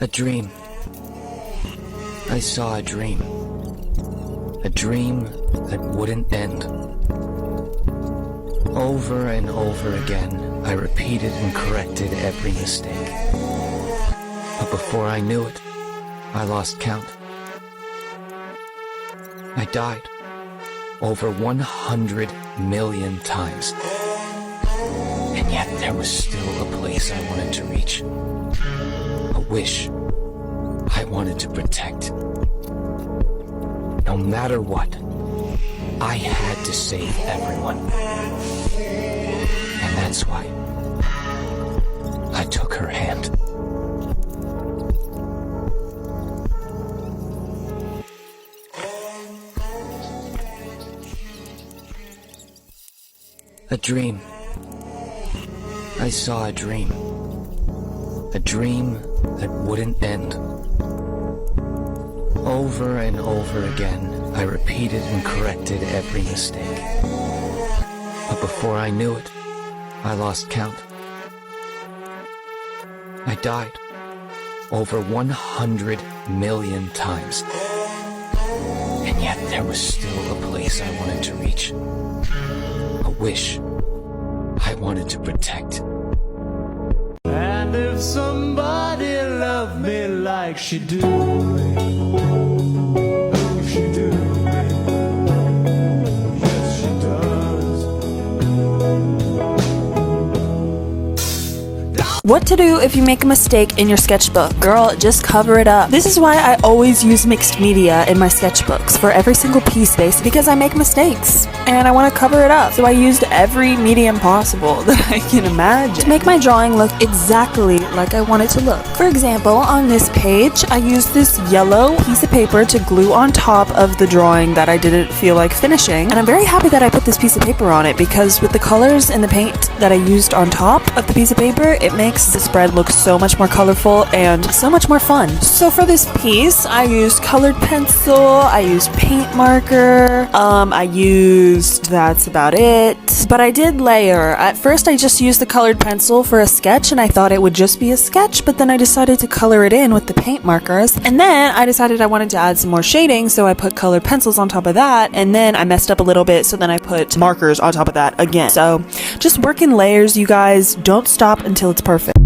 A dream. I saw a dream. A dream that wouldn't end. Over and over again, I repeated and corrected every mistake. But before I knew it, I lost count. I died over 100 million times. And yet there was still a place I wanted to reach. A wish I wanted to protect. No matter what, I had to save everyone. And that's why I took her hand. A dream. I saw a dream. A dream that wouldn't end. Over and over again, I repeated and corrected every mistake. But before I knew it, I lost count. I died over 100 million times. And yet there was still a place I wanted to reach. A wish I wanted to protect. And if somebody loved me like she do, if she do, yes she does. What to do if you make a mistake in your sketchbook? Girl, just cover it up. This is why I always use mixed media in my sketchbooks for every single piece base, because I make mistakes and I want to cover it up. So I used every medium possible that I can imagine to make my drawing look exactly like I want it to look. For example, on this page, I used this yellow piece of paper to glue on top of the drawing that I didn't feel like finishing. And I'm very happy that I put this piece of paper on it, because with the colors and the paint that I used on top of the piece of paper, it makes the spread look so much more colorful and so much more fun. So for this piece, I used colored pencil, I used paint marker, that's about it. But I did layer. At first I just used the colored pencil for a sketch and I thought it would just be a sketch, but then I decided to color it in with the paint markers. And then I decided I wanted to add some more shading, so I put colored pencils on top of that, and then I messed up a little bit, so then I put markers on top of that again. So just work in layers, you guys. Don't stop until it's perfect.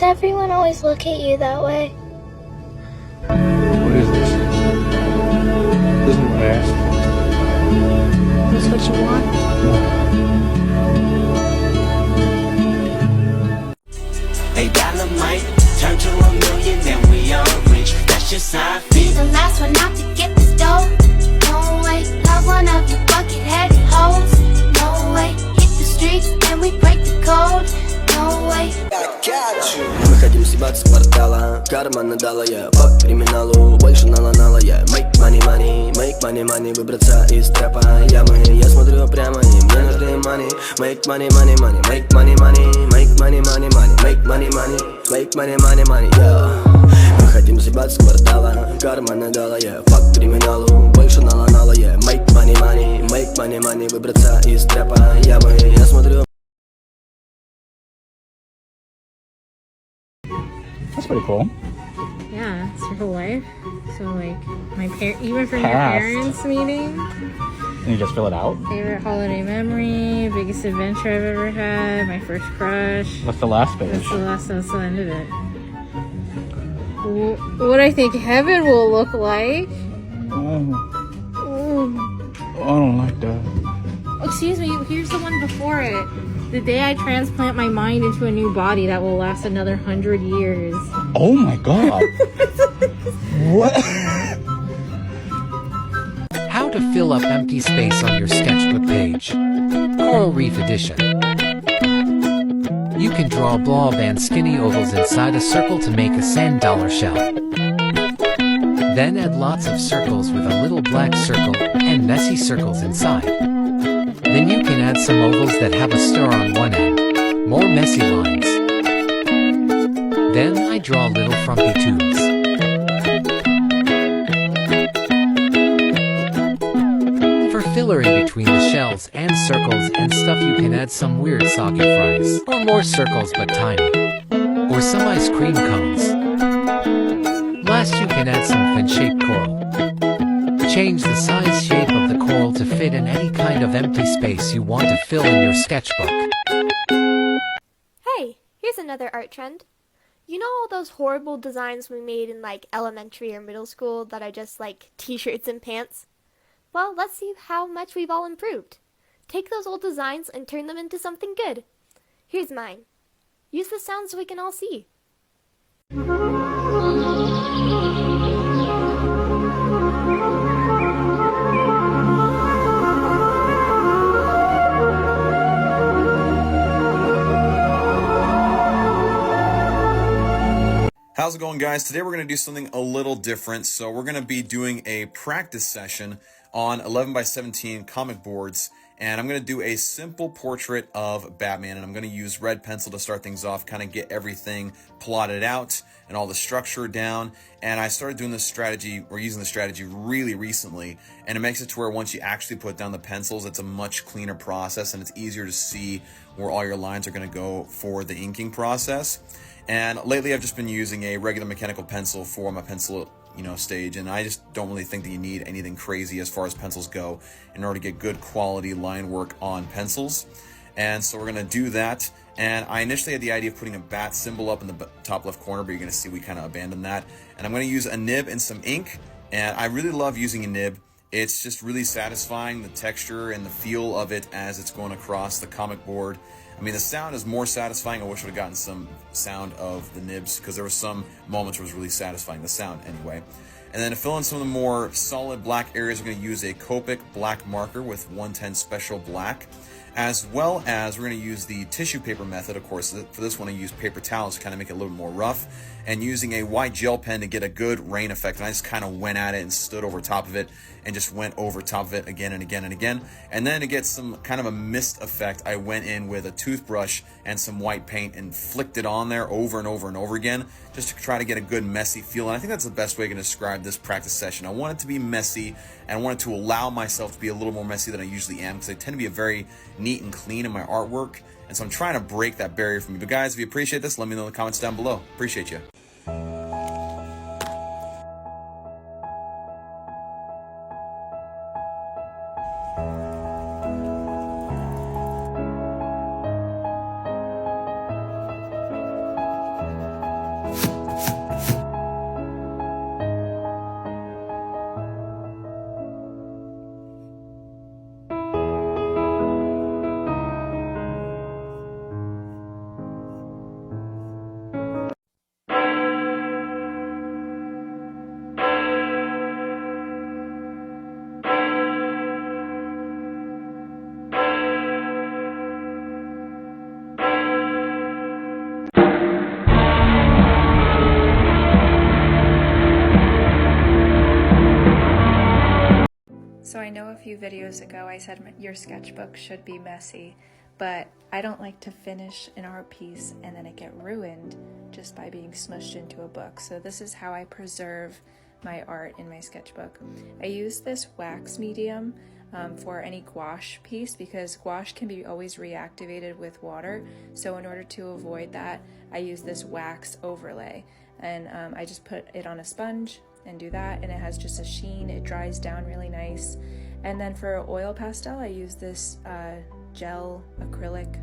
does everyone always look at you that way? What is this? This is what I asked for. Is what you want? A dynamite turn to a million, then we all rich. That's just how I Be feel. the last one out to get this dough. No way, not one of you bucket-headed hoes. No way, hit the streets and we break the code. No way. Мы хотим съебаться с квартала, карма надала, я по криминалу, больше наланала я. Make money, money, make money, money, выбраться из трэпа ямы. Я смотрю прямо и мне нужны money. Make money, money, money, make money, money, make money, money, money, make money, money, make money, money, money, yeah. Мы хотим съебаться с квартала, карма надала, я по криминалу, больше наланала я. Make money, money, make money, money, выбраться из трэпа ямы. Я смотрю. That's pretty cool. Yeah, it's your whole life. So like even from your Past. parents' meeting, And you just fill it out? favorite holiday memory, biggest adventure I've ever had, my first crush. What's the last page? That's the end of it. What I think heaven will look like. I don't like that. Excuse me, here's the one before it. The day I transplant my mind into a new body that will last another 100 years. Oh my god. What? How to fill up empty space on your sketchbook page. Coral Reef Edition. You can draw blob and skinny ovals inside a circle to make a sand dollar shell. Then add lots of circles with a little black circle and messy circles inside. Then you can add some ovals that have a star on one end, more messy lines. Then I draw little frumpy tubes. For filler in between the shells and circles and stuff, you can add some weird soggy fries, or more circles but tiny, or some ice cream cones. Last you can add some fin-shaped coral. Change the size shape of the coral to fit in any kind of empty space you want to fill in your sketchbook. Hey, here's another art trend. You know all those horrible designs we made in like elementary or middle school that are just like t-shirts and pants? Well, let's see how much we've all improved. Take those old designs and turn them into something good. Here's mine. Use the sound so we can all see. How's it going, guys? Today we're going to do something a little different. So we're going to be doing a practice session on 11 by 17 comic boards, and I'm going to do a simple portrait of Batman, and I'm going to use red pencil to start things off, kind of get everything plotted out and all the structure down. And I started doing this strategy, or using the strategy really recently, and it makes it to where once you actually put down the pencils, it's a much cleaner process, and it's easier to see where all your lines are going to go for the inking process. And lately I've just been using a regular mechanical pencil for my pencil, stage, and I just don't really think that you need anything crazy as far as pencils go in order to get good quality line work on pencils. And so we're going to do that. And I initially had the idea of putting a bat symbol up in the top left corner, but you're going to see we kind of abandoned that. And I'm going to use a nib and some ink, and I really love using a nib. It's just really satisfying, the texture and the feel of it as it's going across the comic board. I mean, the sound is more satisfying. I wish I would have gotten some sound of the nibs, because there were some moments where it was really satisfying, the sound anyway. And then to fill in some of the more solid black areas, we're going to use a Copic black marker with 110 Special Black, as well as we're going to use the tissue paper method. Of course, for this one I use paper towels to kind of make it a little more rough, and using a white gel pen to get a good rain effect. And I just kind of went at it and stood over top of it and just went over top of it again and again and again. And then to get some kind of a mist effect, I went in with a toothbrush and some white paint and flicked it on there over and over and over again, just to try to get a good messy feel. And I think that's the best way I can describe this practice session. I want it to be messy, and I want it to allow myself to be a little more messy than I usually am, because I tend to be a very neat and clean in my artwork. And so I'm trying to break that barrier for me. But guys, if you appreciate this, let me know in the comments down below. Appreciate you. few videos ago I said your sketchbook should be messy, but I don't like to finish an art piece and then it get ruined just by being smushed into a book. So this is how I preserve my art in my sketchbook. I use this wax medium for any gouache piece because gouache can be always reactivated with water. So in order to avoid that, I use this wax overlay, and I just put it on a sponge and do that, and it has just a sheen. It dries down really nice. And then for oil pastel, I use this gel acrylic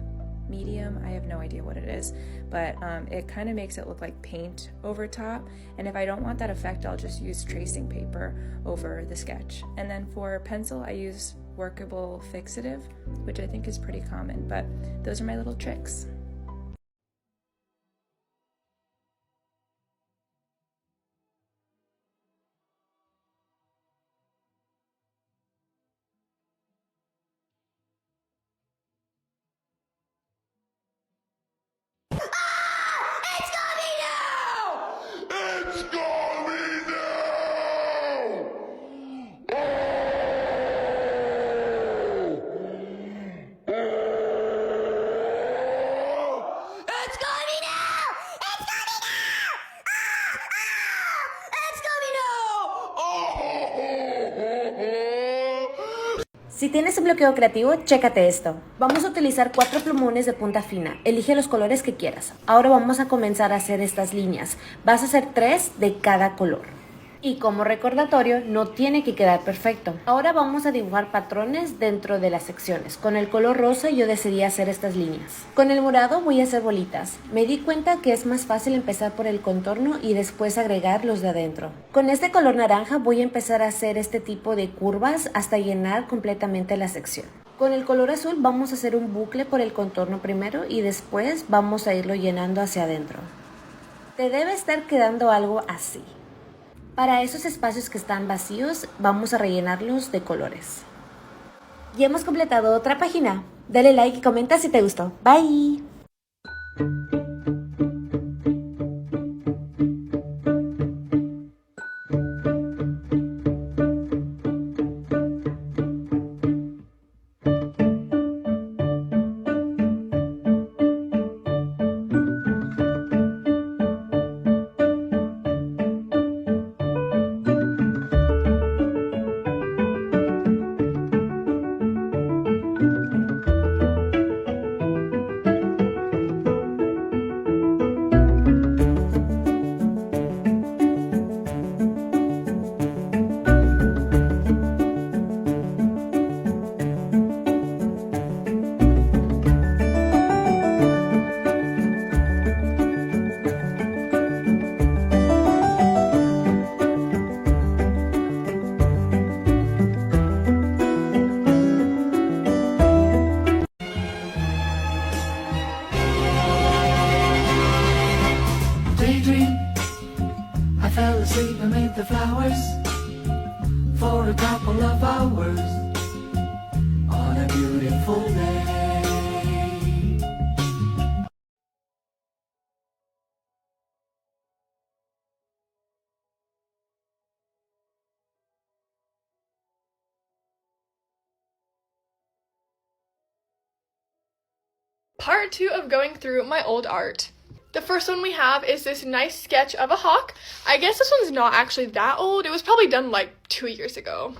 medium. I have no idea what it is, but it kind of makes it look like paint over top. And if I don't want that effect, I'll just use tracing paper over the sketch. And then for pencil, I use workable fixative, which I think is pretty common, but those are my little tricks. Si tienes un bloqueo creativo, chécate esto. Vamos a utilizar 4 plumones de punta fina. Elige los colores que quieras. Ahora vamos a comenzar a hacer estas líneas. Vas a hacer 3 de cada color. Y como recordatorio, no tiene que quedar perfecto. Ahora vamos a dibujar patrones dentro de las secciones. Con el color rosa yo decidí hacer estas líneas. Con el morado voy a hacer bolitas. Me di cuenta que es más fácil empezar por el contorno y después agregar los de adentro. Con este color naranja voy a empezar a hacer este tipo de curvas hasta llenar completamente la sección. Con el color azul vamos a hacer un bucle por el contorno primero y después vamos a irlo llenando hacia adentro. Te debe estar quedando algo así. Para esos espacios que están vacíos, vamos a rellenarlos de colores. Ya hemos completado otra página. Dale like y comenta si te gustó. Bye. I fell asleep amid the flowers for a couple of hours on a beautiful day. Part 2 of going through my old art. The first one we have is this nice sketch of a hawk. I guess this one's not actually that old. It was probably done like 2 years ago.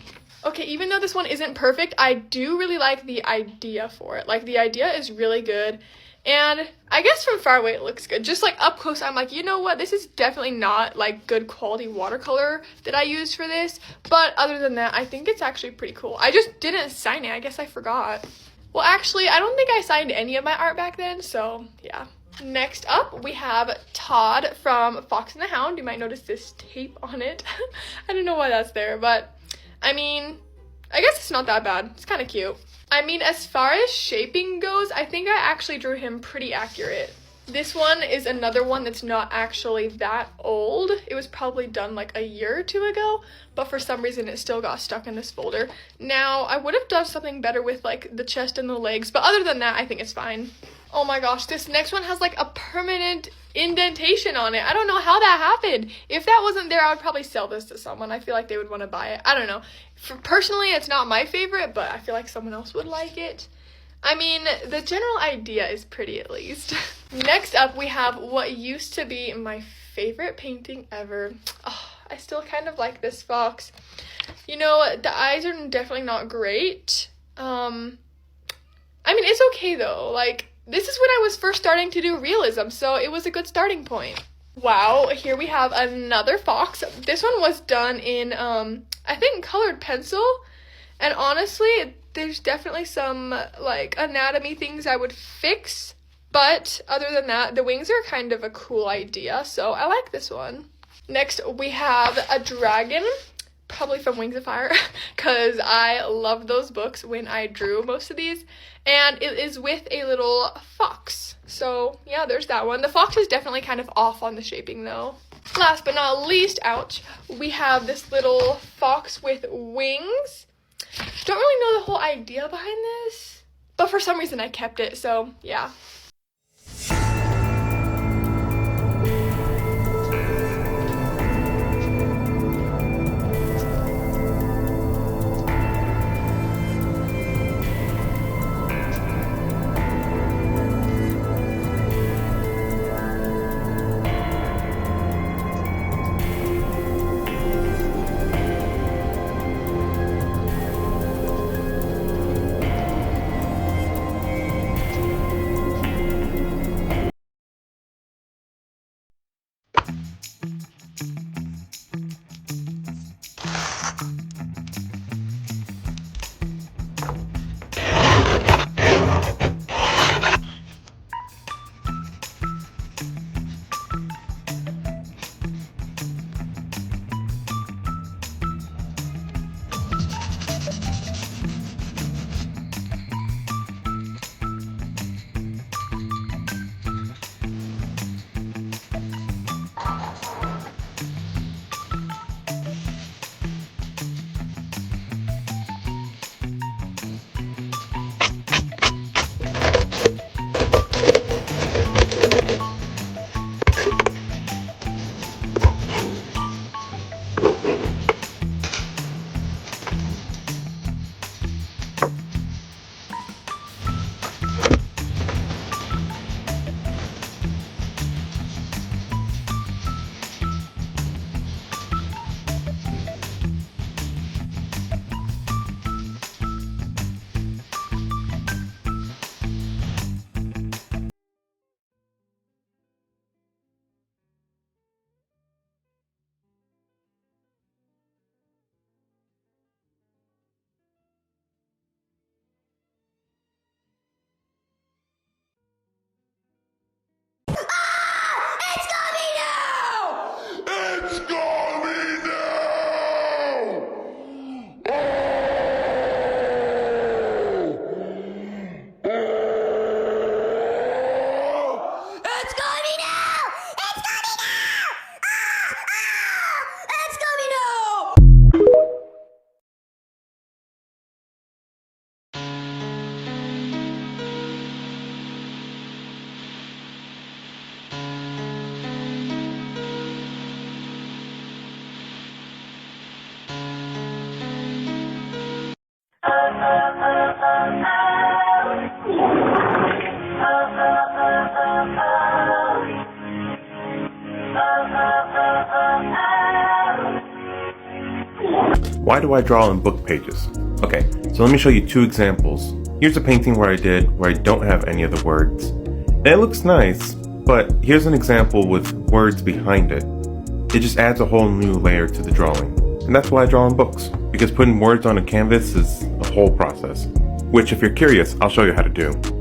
Okay, even though this one isn't perfect, I do really like the idea for it. Like, the idea is really good. And I guess from far away it looks good. Just like up close, I'm like, you know what? This is definitely not like good quality watercolor that I used for this. But other than that, I think it's actually pretty cool. I just didn't sign it. I guess I forgot. Well, actually, I don't think I signed any of my art back then, so yeah. Next up, we have Todd from Fox and the Hound. You might notice this tape on it. I don't know why that's there, but I mean, I guess it's not that bad. It's kind of cute. I mean, as far as shaping goes, I think I actually drew him pretty accurate. This one is another one that's not actually that old. It was probably done like a year or two ago, but for some reason it still got stuck in this folder. Now, I would have done something better with like the chest and the legs, but other than that, I think it's fine. Oh my gosh, this next one has like a permanent indentation on it. I don't know how that happened. If that wasn't there, I would probably sell this to someone. I feel like they would want to buy it. I don't know. Personally, it's not my favorite, but I feel like someone else would like it. I mean, the general idea is pretty at least. Next up, we have what used to be my favorite painting ever. Oh, I still kind of like this fox. You know, the eyes are definitely not great. I mean, it's okay though. Like, this is when I was first starting to do realism, so it was a good starting point. Wow, here we have another fox. This one was done in, I think, colored pencil. And honestly, there's definitely some, like, anatomy things I would fix. But other than that, the wings are kind of a cool idea, so I like this one. Next, we have a dragon. Probably from Wings of Fire, because I loved those books when I drew most of these, and it is with a little fox. So yeah, there's that one. The fox is definitely kind of off on the shaping though. Last but not least, ouch, we have this little fox with wings. Don't really know the whole idea behind this, but for some reason I kept it, so yeah. Why do I draw on book pages? Okay, so let me show you two examples. Here's a painting where I don't have any of the words. And it looks nice, but here's an example with words behind it. It just adds a whole new layer to the drawing. And that's why I draw on books, because putting words on a canvas is a whole process. Which, if you're curious, I'll show you how to do.